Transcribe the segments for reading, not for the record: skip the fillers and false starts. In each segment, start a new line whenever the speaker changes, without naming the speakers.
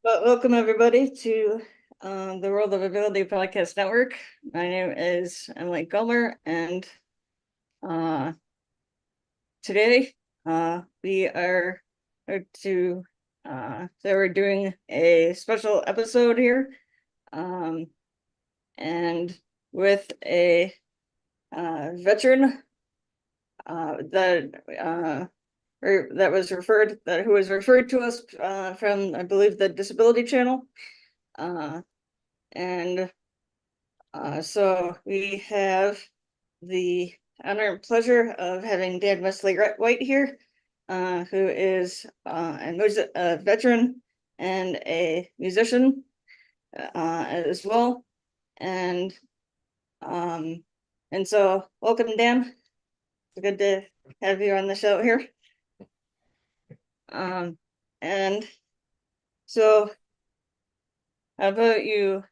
Welcome everybody to the World of Ability Podcast Network. My name is Emily Gulmer, and today we are to so we're doing a special episode here, and with a veteran who was referred to us from, I believe, the Disability Channel. So we have the honor and pleasure of having Dan Wesley White here, who is a veteran and a musician as well. And so welcome, Dan. It's good to have you on the show here. And so how about you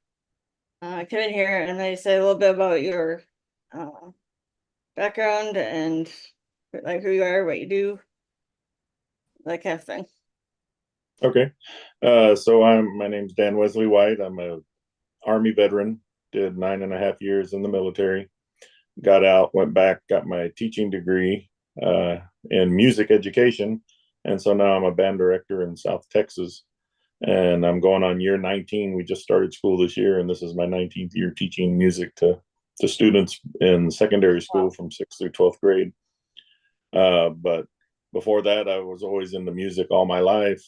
come in here and I say a little bit about your background and like who you are, what you do, that kind of thing.
Okay. So my name's Dan Wesley White. I'm a Army veteran, did 9.5 years in the military, got out, went back, got my teaching degree in music education. And so now I'm a band director in South Texas, and I'm going on year 19. We just started school this year, and this is my 19th year teaching music to students in secondary school from 6th through 12th grade. But before that, I was always into music all my life.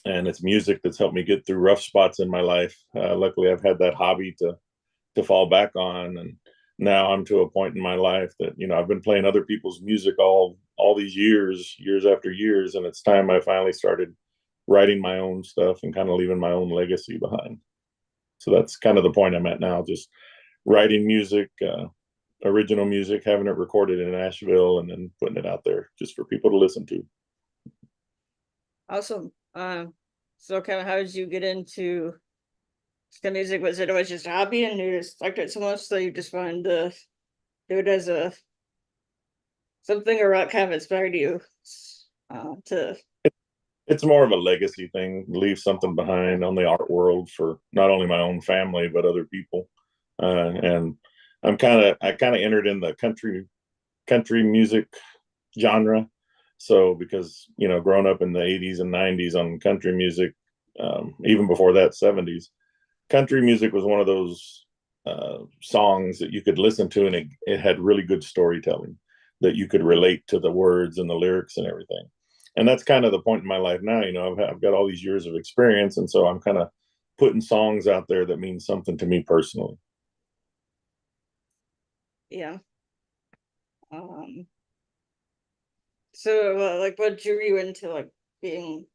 And it's music that's helped me get through rough spots in my life. Luckily, I've had that hobby to fall back on, and now I'm to a point in my life that I've been playing other people's music all these years after years, and it's time I finally started writing my own stuff and kind of leaving my own legacy behind. So that's kind of the point I'm at now, just writing music, original music, having it recorded in Nashville, and then putting it out there just for people to listen to.
Awesome. So kind of how did you get into music? Was it always just a hobby and you just liked it so much so you just wanted to do it as a something, or what kind of inspired you to
It's more of a legacy thing, leave something behind on the art world for not only my own family but other people. And I kind of entered in the country music genre. So because growing up in the 80s and 90s on country music, even before that 70s, country music was one of those songs that you could listen to, and it had really good storytelling that you could relate to the words and the lyrics and everything. And that's kind of the point in my life now. I've got all these years of experience, and so I'm kind of putting songs out there that mean something to me personally.
Yeah. So like what drew you into like getting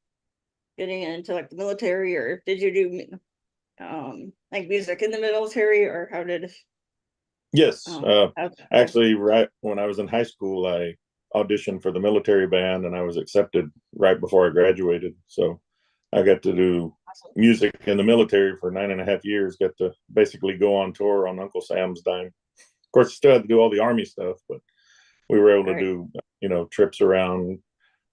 into like the military, or did you do like music in the military, or how did
Yes.
how,
Actually, right when I was in high school, I auditioned for the military band, and I was accepted right before I graduated. So I got to do music in the military for 9.5 years, got to basically go on tour on Uncle Sam's dime. Of course, still had to do all the Army stuff, but we were able to do, trips around,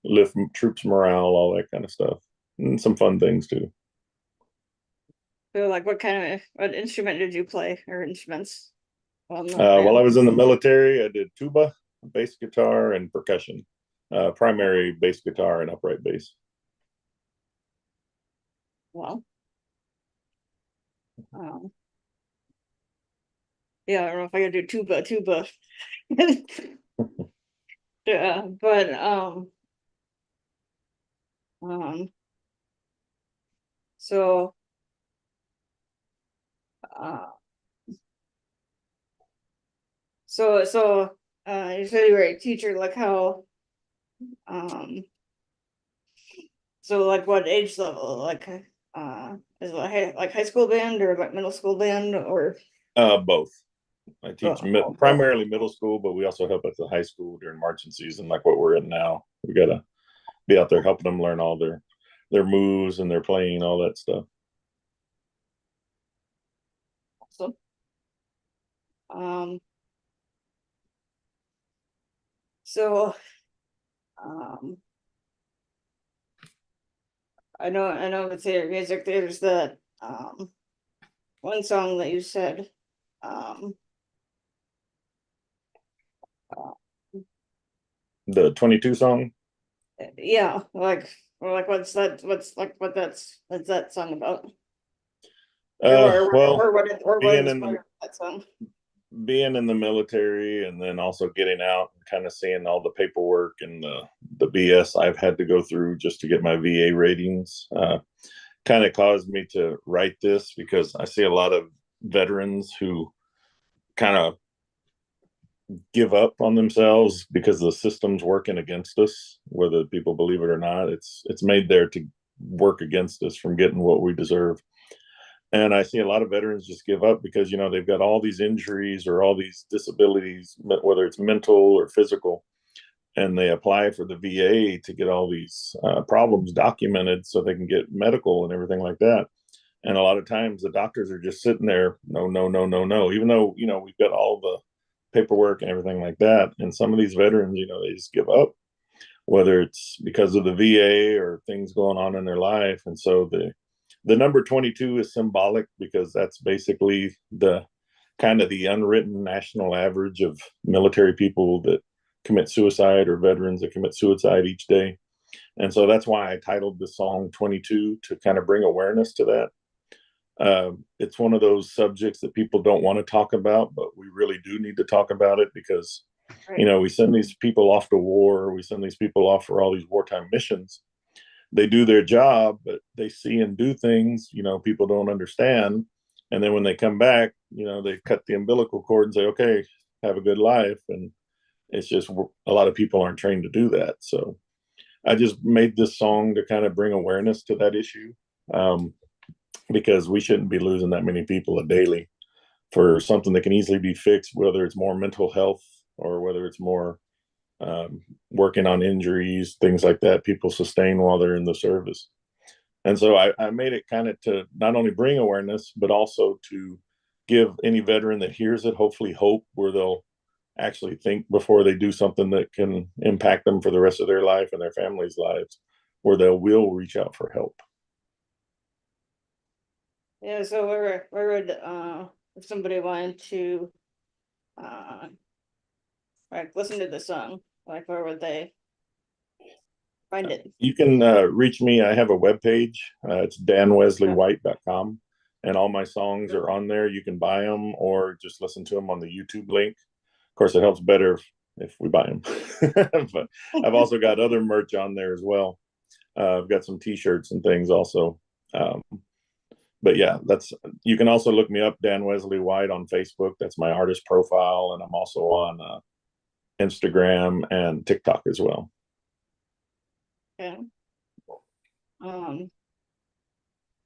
lift troops morale, all that kind of stuff, and some fun things too.
So like what instrument did you play, or instruments?
While I was in the military, I did tuba, bass guitar, and percussion. Primary bass guitar and upright bass.
Well, yeah, I don't know if I could do tuba. Yeah, but so uh you said you were a teacher, like how um so like what age level, like is it like high school band or like middle school band, or
Both. I teach primarily middle school, but we also help at the high school during marching season, like what we're in now. We gotta be out there helping them learn all their moves and their playing, all that stuff.
so um so um I know with theater music, there's the one song that you said, um, uh,
The 22 song.
yeah, like, or like, what's that song about?
Well,
Or what
being in the
inspired that song?
being in the military and then also getting out and kind of seeing all the paperwork and the BS I've had to go through just to get my VA ratings, kind of caused me to write this because I see a lot of veterans who kind of give up on themselves because the system's working against us, whether people believe it or not. It's made there to work against us from getting what we deserve. And I see a lot of veterans just give up because, they've got all these injuries or all these disabilities, whether it's mental or physical, and they apply for the VA to get all these problems documented so they can get medical and everything like that. And a lot of times the doctors are just sitting there, no, no, no, no, no, even though, we've got all the paperwork and everything like that. And some of these veterans, they just give up, whether it's because of the VA or things going on in their life. And so the number 22 is symbolic because that's basically the kind of the unwritten national average of military people that commit suicide or veterans that commit suicide each day. And so that's why I titled the song 22 to kind of bring awareness to that. It's one of those subjects that people don't want to talk about, but we really do need to talk about it because,
Right.
we send these people off to war, we send these people off for all these wartime missions. They do their job, but they see and do things, people don't understand. And then when they come back, they cut the umbilical cord and say, okay, have a good life. And it's just a lot of people aren't trained to do that. So I just made this song to kind of bring awareness to that issue. Because we shouldn't be losing that many people a daily for something that can easily be fixed, whether it's more mental health or whether it's more working on injuries, things like that people sustain while they're in the service. And so I made it kind of to not only bring awareness, but also to give any veteran that hears it, hopefully hope where they'll actually think before they do something that can impact them for the rest of their life and their family's lives, where they will reach out for help.
Yeah, so where would if somebody wanted to uh like listen to the song, like where would they find it?
You can reach me. I have a webpage. It's
Yeah.
danwesleywhite.com. And all my songs are on there. You can buy them or just listen to them on the YouTube link. Of course, it helps better if we buy them. But I've also got other merch on there as well. I've got some T-shirts and things also. Um, but yeah, you can also look me up, Dan Wesley White, on Facebook. That's my artist profile, and I'm also on Instagram and TikTok as well.
Yeah. Um,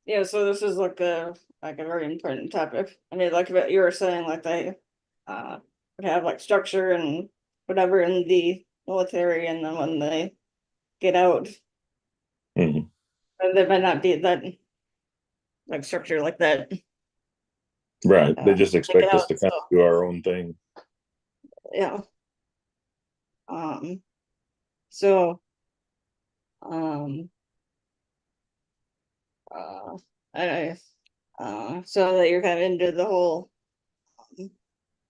yeah, so this is like a very important topic. I mean, like what you were saying, like they uh would have like structure and whatever in the military, and then when they get out,
Mhm.
there might not be that like structure like that.
Right. They just
They get
expect us
out.
to
So
kind of do our own thing.
yeah. Um, so um uh I so that you're kind of into the whole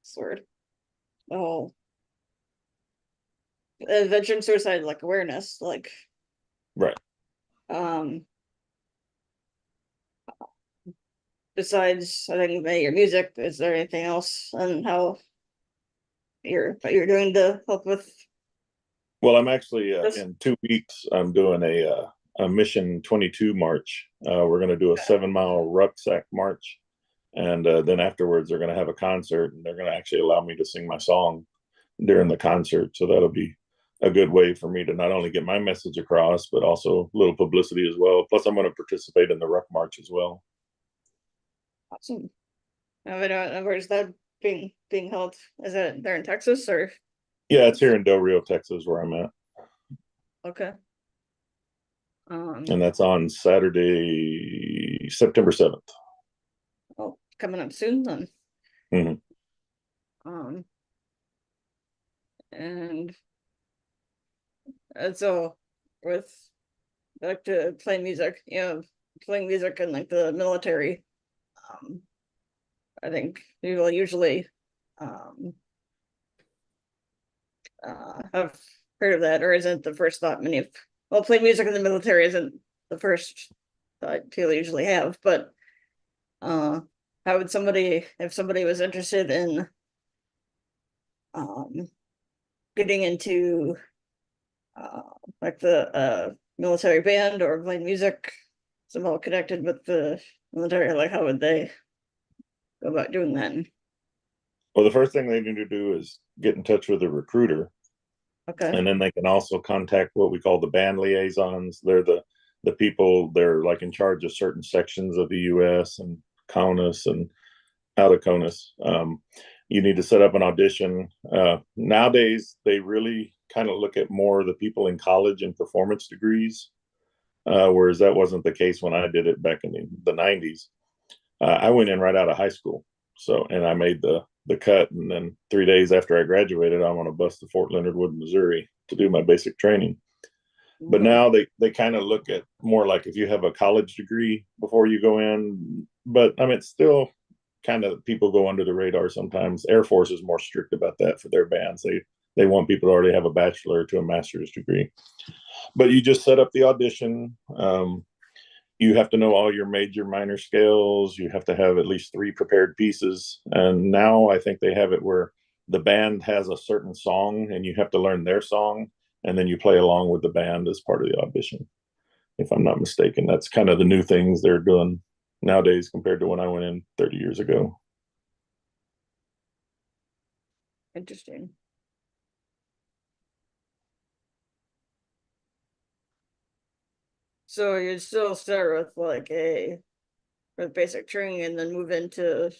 sort the whole veteran suicide like awareness, like
Right.
um besides I think your music, is there anything else and how what you're doing to help with
Well, I'm actually
this?
in 2 weeks. I'm doing a Mission 22 march. We're going to do a 7 mile rucksack march, and then afterwards they're going to have a concert, and they're going to actually allow me to sing my song during the concert. So that'll be a good way for me to not only get my message across, but also a little publicity as well. Plus, I'm going to participate in the ruck march as well.
Awesome. Where's that being held? Is it there in Texas or
Yeah, it's here in Del Rio, Texas, where I'm at,
okay?
and
Um,
that's on Saturday, September 7th.
well, coming up soon then.
Mm-hmm.
Um, and so with like to play music, playing music in like the military. I think people usually um have heard of that, or isn't the first thought many of, well, playing music in the military isn't the first thought people usually have, but how would somebody, if somebody was interested in um getting into uh like the military band or playing music somehow connected with the military, like how would they go about doing that?
Well, the first thing they need to do is get in touch with a recruiter,
Okay.
and then they can also contact what we call the band liaisons. They're the people, they're like in charge of certain sections of the U.S. and CONUS and out of CONUS. You need to set up an audition. Nowadays, they really kind of look at more the people in college and performance degrees, whereas that wasn't the case when I did it back in the 90s. I went in right out of high school, so and I made the cut, and then 3 days after I graduated, I'm on a bus to Fort Leonard Wood, Missouri, to do my basic training. But
Okay.
now they kind of look at more like if you have a college degree before you go in. But I mean, it's still kind of people go under the radar sometimes. Air Force is more strict about that for their bands. They want people to already have a bachelor to a master's degree. But you just set up the audition. You have to know all your major minor scales. You have to have at least 3 prepared pieces. And now I think they have it where the band has a certain song and you have to learn their song, and then you play along with the band as part of the audition. If I'm not mistaken, that's kind of the new things they're doing nowadays compared to when I went in 30 years ago.
Interesting. So you'd still start with like a with basic training and then move into,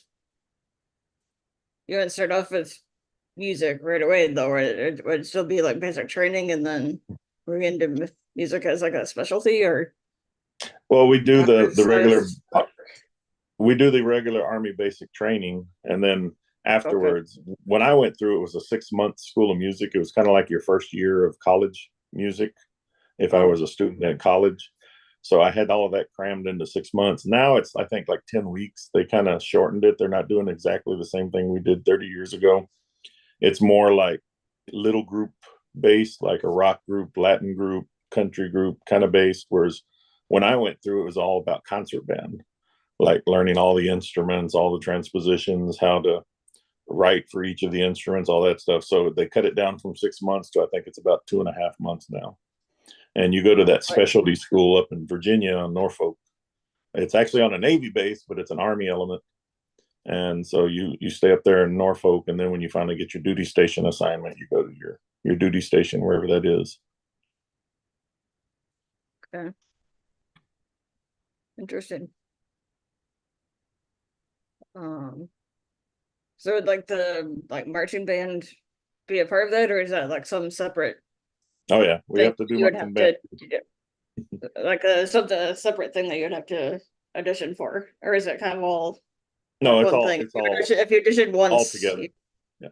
you wouldn't start off with music right away though, right? It would still be like basic training and then we're into music as like a specialty, or
Well, we do the
how
regular
does that
we do the regular Army basic training, and then
work? Okay.
afterwards, when I went through, it was a 6 month school of music. It was kind of like your first year of college music if I
Oh,
was a student at college. So I had all of that crammed into 6 months. Now it's, I think, like 10 weeks. They kind of shortened it. They're not doing exactly the same thing we did 30 years ago. It's more like little group based, like a rock group, Latin group, country group kind of based. Whereas when I went through, it was all about concert band, like learning all the instruments, all the transpositions, how to write for each of the instruments, all that stuff. So they cut it down from 6 months to, I think it's about 2.5 months now. And you go to that
right.
specialty school up in Virginia on Norfolk. It's actually on a Navy base, but it's an Army element. And so you stay up there in Norfolk, and then when you finally get your duty station assignment, you go to your duty station wherever that is.
Okay. Interesting. Um, so would like the like marching band be a part of that, or is that like some separate
Oh yeah, we
thing
have to do
you would
marching
have
band.
to do? Like a something a separate thing that you'd have to audition for, or is it kind of all like
No, it's
one
all
thing?
it's all
If you audition
all
once,
together. Yeah.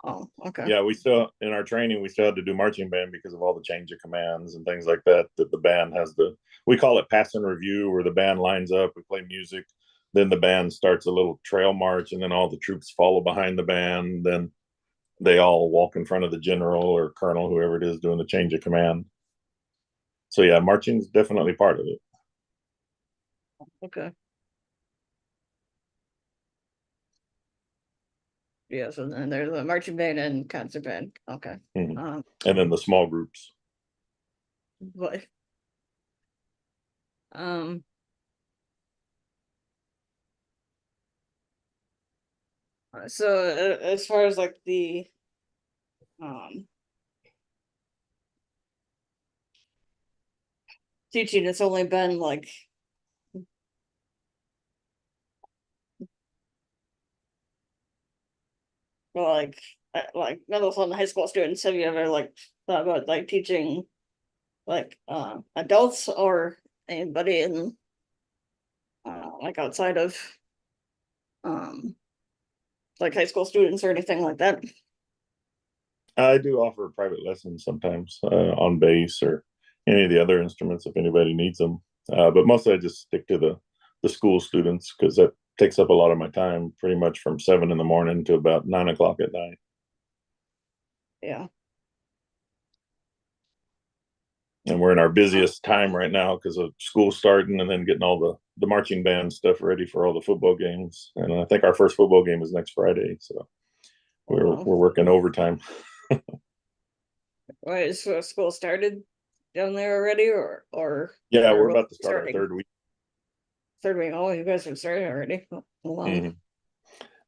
oh, okay.
Yeah, we still in our training we still had to do marching band because of all the change of commands and things like that that the band has to, we call it pass and review, where the band lines up, we play music, then the band starts a little trail march, and then all the troops follow behind the band, then they all walk in front of the general or colonel, whoever it is doing the change of command. So yeah, marching is definitely part of it.
Okay. Yeah, so then there's a marching band and concert band. Okay.
Mhm.
Um,
And then the small groups.
but um, so as far as like the um teaching, it's only been like middle school and high school students. Have you ever like thought about like teaching like adults or anybody in like outside of um like high school students or anything like that?
I do offer private lessons sometimes on bass or any of the other instruments if anybody needs them. But mostly I just stick to the school students because that takes up a lot of my time, pretty much from 7 in the morning to about 9 o'clock at night.
Yeah.
And we're in our busiest time right now because of school starting and then getting all the marching band stuff ready for all the football games. And I think our first football game is next Friday, so we're working overtime.
Why is school started down there already,
Yeah,
or
we're
will
about to
be
start our
starting?
third week.
Third week. Oh, you guys have started already. Oh, wow.
Mhm.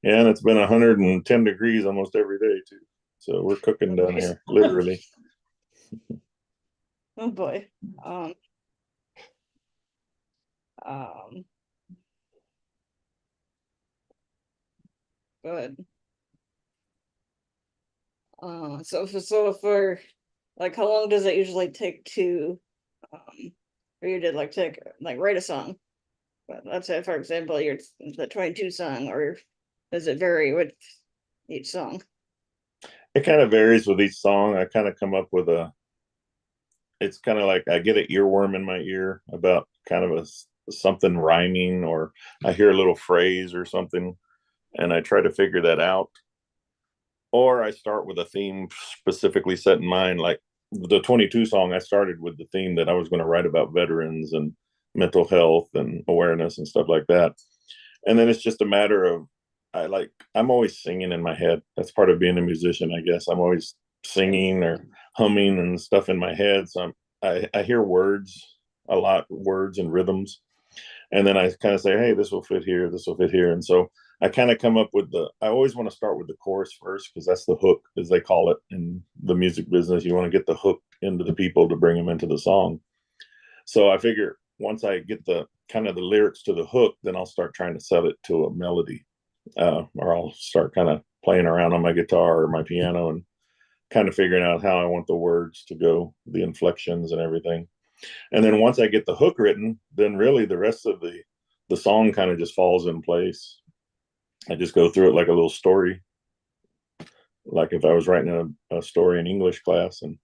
Yeah, and it's been 110 degrees almost every day too. So we're cooking down
Nice.
here, literally.
Oh boy. Um, um, good. So for like, how long does it usually take to, or you did like take like write a song? But let's say, for example, you're the 22 song, or does it vary with each song?
It kind of varies with each song. I kind of come up with it's kind of like I get an earworm in my ear about kind of something rhyming, or I hear a little phrase or something, and I try to figure that out. Or I start with a theme specifically set in mind. Like the 22 song, I started with the theme that I was going to write about veterans and mental health and awareness and stuff like that. And then it's just a matter of I'm always singing in my head. That's part of being a musician, I guess. I'm always singing or humming and stuff in my head. So I hear words a lot, words and rhythms, and then I kind of say, hey, this will fit here, this will fit here, and so I kind of come up with I always want to start with the chorus first because that's the hook, as they call it in the music business. You want to get the hook into the people to bring them into the song. So I figure once I get the kind of the lyrics to the hook, then I'll start trying to sell it to a melody, or I'll start kind of playing around on my guitar or my piano and kind of figuring out how I want the words to go, the inflections and everything. And then once I get the hook written, then really the rest of the song kind of just falls in place. I just go through it like a little story, like if I was writing a story in English class. And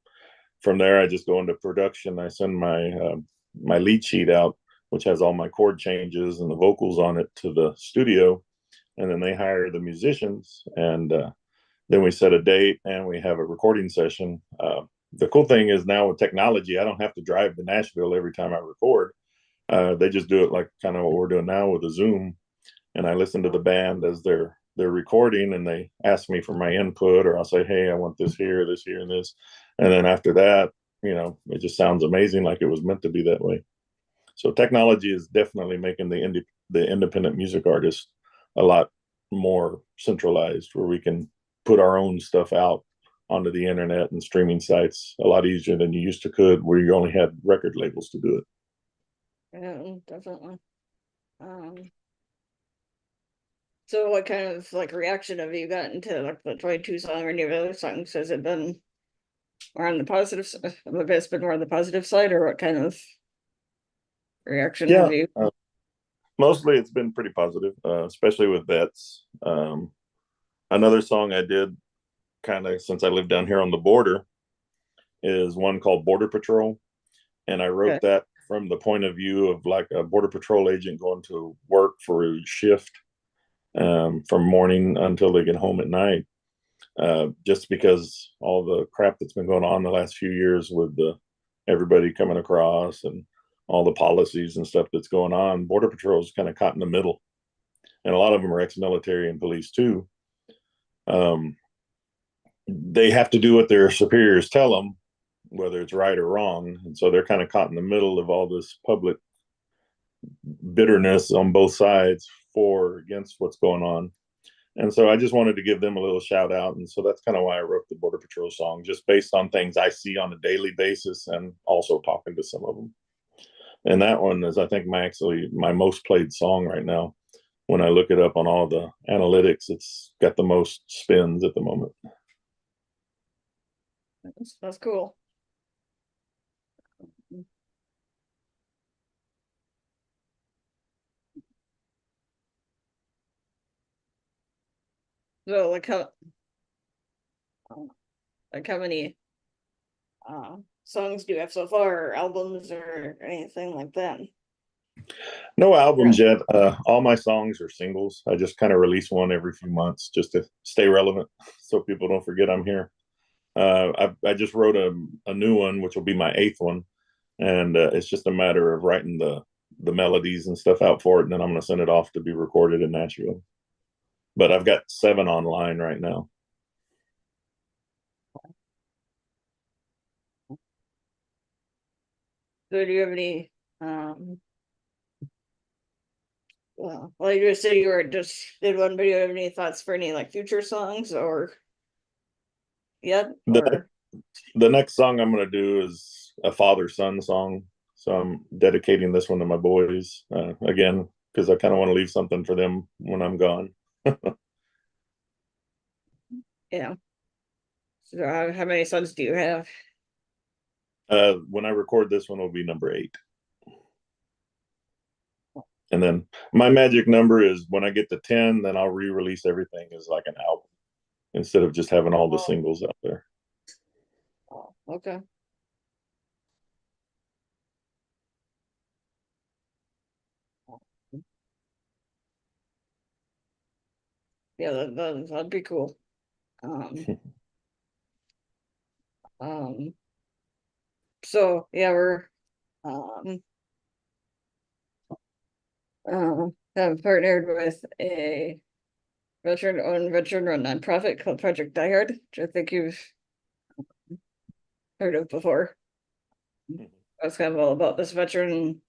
from there, I just go into production. I send my lead sheet out, which has all my chord changes and the vocals on it, to the studio, and then they hire the musicians, and then we set a date and we have a recording session. The cool thing is now with technology, I don't have to drive to Nashville every time I record. They just do it like kind of what we're doing now with a Zoom, and I listen to the band as they're recording, and they ask me for my input, or I'll say, hey, I want this here, and this, and then after that, it just sounds amazing, like it was meant to be that way. So technology is definitely making the independent music artist a lot more centralized, where we can put our own stuff out onto the internet and streaming sites a lot easier than you used to could, where you only had record labels to do it.
Yeah, definitely. Um, so what kind of like reaction have you gotten to like the 22 song or any of the other songs? Has it been more on the positive side? Have it been more on the positive side, or what kind of reaction
Yeah,
have you?
mostly it's been pretty positive, especially with vets. Another song I did kind of since I live down here on the border is one called Border Patrol. And I
Okay.
wrote that from the point of view of like a Border Patrol agent going to work for a shift, from morning until they get home at night. Just because all the crap that's been going on the last few years with everybody coming across and all the policies and stuff that's going on, Border Patrol is kind of caught in the middle. And a lot of them are ex-military and police too. Um, they have to do what their superiors tell them, whether it's right or wrong. And so they're kind of caught in the middle of all this public bitterness on both sides, for or against what's going on. And so I just wanted to give them a little shout out. And so that's kind of why I wrote the Border Patrol song, just based on things I see on a daily basis and also talking to some of them. And that one is, I think, my most played song right now. When I look it up on all the analytics, it's got the most spins at the moment.
That's cool. So like how many songs do you have so far, or albums or anything like that?
No
Yeah.
albums yet. All my songs are singles. I just kind of release one every few months just to stay relevant, so people don't forget I'm here. I just wrote a new one, which will be my eighth one, and it's just a matter of writing the melodies and stuff out for it, and then I'm going to send it off to be recorded in Nashville. But I've got 7 online right now.
So do you have any well, you just said you were just did one, but do you have any thoughts for any like future songs or yet
The
or
the next song I'm going to do is a father son song. So I'm dedicating this one to my boys again because I kind of want to leave something for them when I'm gone.
yeah. So how many sons do you have?
When I record this one, will be number 8. And then my magic number is when I get to 10, then I'll re-release everything as like an album instead of just having all the
Oh,
singles out there.
oh, okay. Yeah, that'd be cool. Um, um, so yeah, we're um have partnered with a veteran-owned, veteran-run nonprofit called Project Die Hard, which I think you've heard of before. It's kind of all about this veteran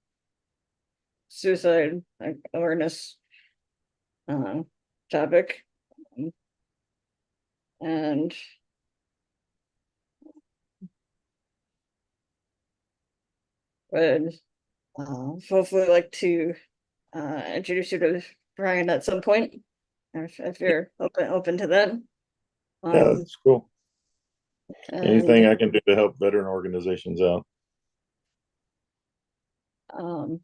suicide like, awareness uh, topic. And would hopefully like to introduce you to Brian at some point if you're open to that.
Yeah,
Um,
that's cool.
and
Anything I can do to help veteran organizations out.
um,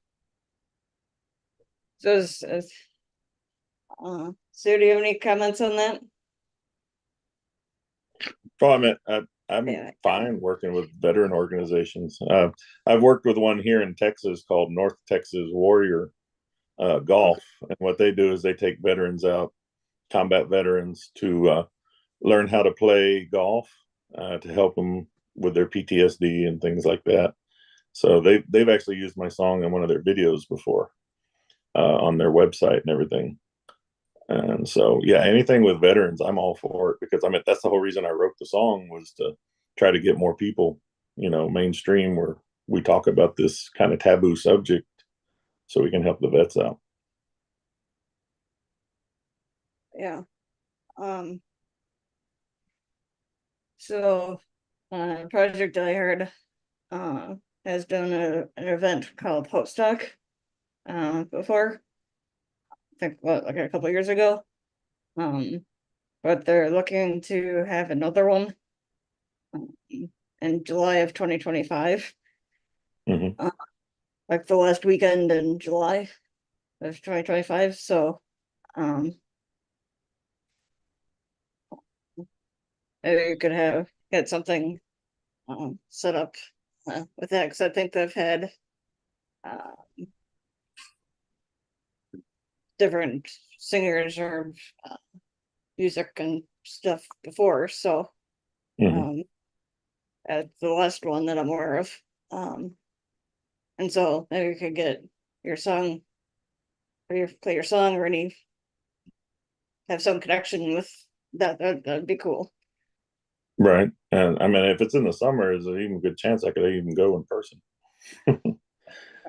so so do you have any comments on that?
Oh, I'm
Yeah,
fine working with veteran organizations. I've worked with one here in Texas called North Texas Warrior Golf, and what they do is they take veterans out, combat veterans, to learn how to play golf to help them with their PTSD and things like that. So they've actually used my song in one of their videos before on their website and everything. And so, yeah, anything with veterans, I'm all for it because I mean that's the whole reason I wrote the song was to try to get more people, mainstream where we talk about this kind of taboo subject so we can help the vets out.
yeah. Um, so Project I heard uh has done an event called Postdoc before. I think what like a couple years ago. Um, but they're looking to have another one um, in July of 2025.
Mm-hmm.
Uh, like the last weekend in July of 2025. So um maybe you could have get something set up with that because I think they've had uh, different singers or uh, music and stuff before. So
Mm-hmm.
um, at the last one that I'm aware of. Um, and so maybe you could get your song or you play your song or any have some connection with that. That'd be cool.
Right. And I mean, if it's in the summer, there's an even good chance I could even go in person.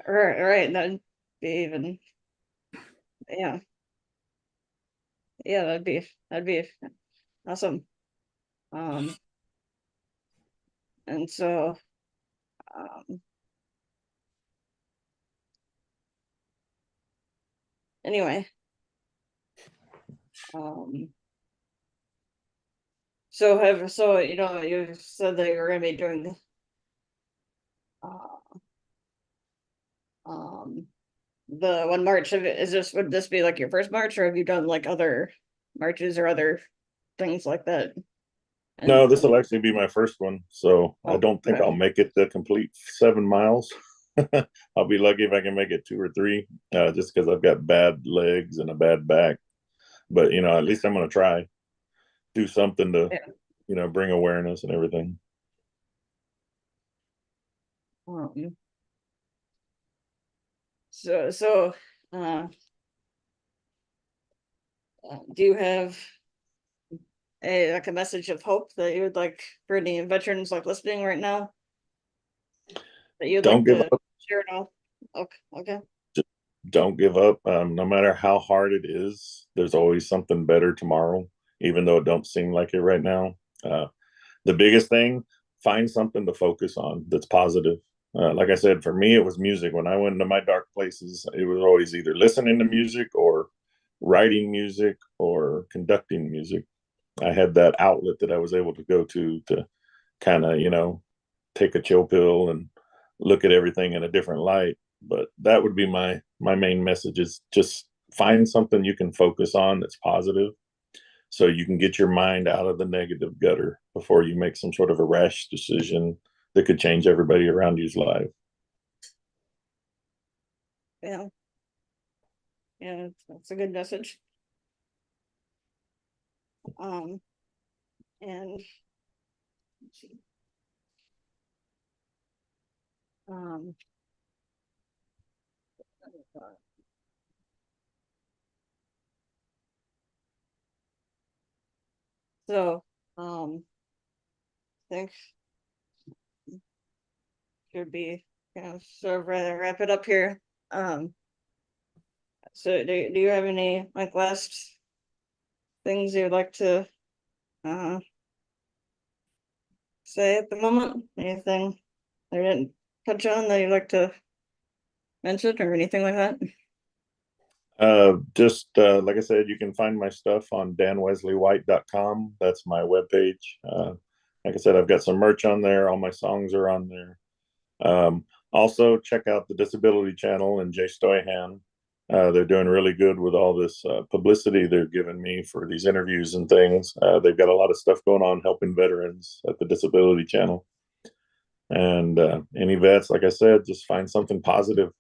Right. That'd be even, yeah, yeah, that'd be awesome. Um, and so, um, anyway, um, so you said that you were gonna be doing uh, um the one march of it. Would this be like your first march, or have you done like other marches or other things like that?
No,
And
this will actually be my first one, so I
oh,
don't think I'll
okay.
make it the complete 7 miles. I'll be lucky if I can make it 2 or 3, just because I've got bad legs and a bad back. But at least I'm gonna try do something to
Yeah.
bring awareness and everything.
Um, so uh, do you have a message of hope that you would like for any veterans like listening right now that you'd
Don't
like
give
to
up.
share now? Okay, okay.
Just don't give up. No matter how hard it is, there's always something better tomorrow, even though it don't seem like it right now. Uh, the biggest thing, find something to focus on that's positive. Like I said, for me, it was music. When I went into my dark places, it was always either listening to music or writing music or conducting music. I had that outlet that I was able to go to kind of, take a chill pill and look at everything in a different light. But that would be my main message is just find something you can focus on that's positive so you can get your mind out of the negative gutter before you make some sort of a rash decision that could change everybody around you's life.
Yeah, yeah, that's a good message. Um, and let's see. Um, so I think should be sort of wrap it up here. Um, so do you have any like last things you'd like to uh say at the moment? Anything I didn't touch on that you'd like to mention or anything like that?
Just like I said, you can find my stuff on danwesleywhite.com. That's my webpage. Like I said, I've got some merch on there. All my songs are on there. Also, check out the Disability Channel and Jay Stoyahan. They're doing really good with all this publicity they're giving me for these interviews and things. They've got a lot of stuff going on helping veterans at the Disability Channel. And any vets, like I said, just find something positive.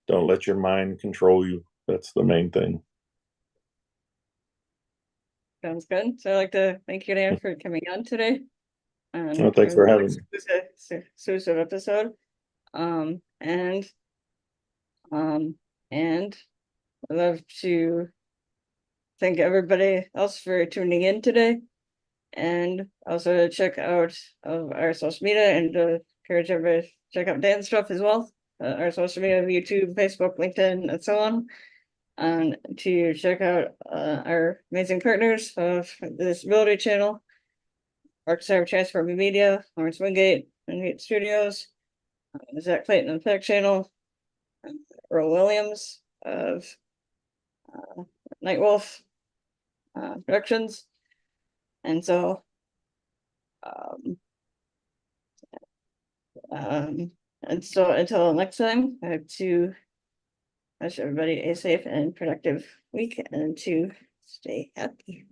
Don't let your mind control you. That's the main thing.
Sounds good. So I'd like to thank you, Dan, for coming on today.
Well,
It
thanks
was
for
an
having me.
exclusive episode. Um, and um, and I'd love to thank everybody else for tuning in today, and also check out our social media and encourage everybody to check out Dan's stuff as well. Our social media, YouTube, Facebook, LinkedIn, and so on. And to check out our amazing partners of the Disability Channel, Arcstar Transforming Media, Lawrence Wingate, Wingate Studios, Zach Clayton and Tech Channel, Earl Williams of Nightwolf Productions. And so, um, um, and so until next time, I have to wish everybody a safe and productive week and to stay happy.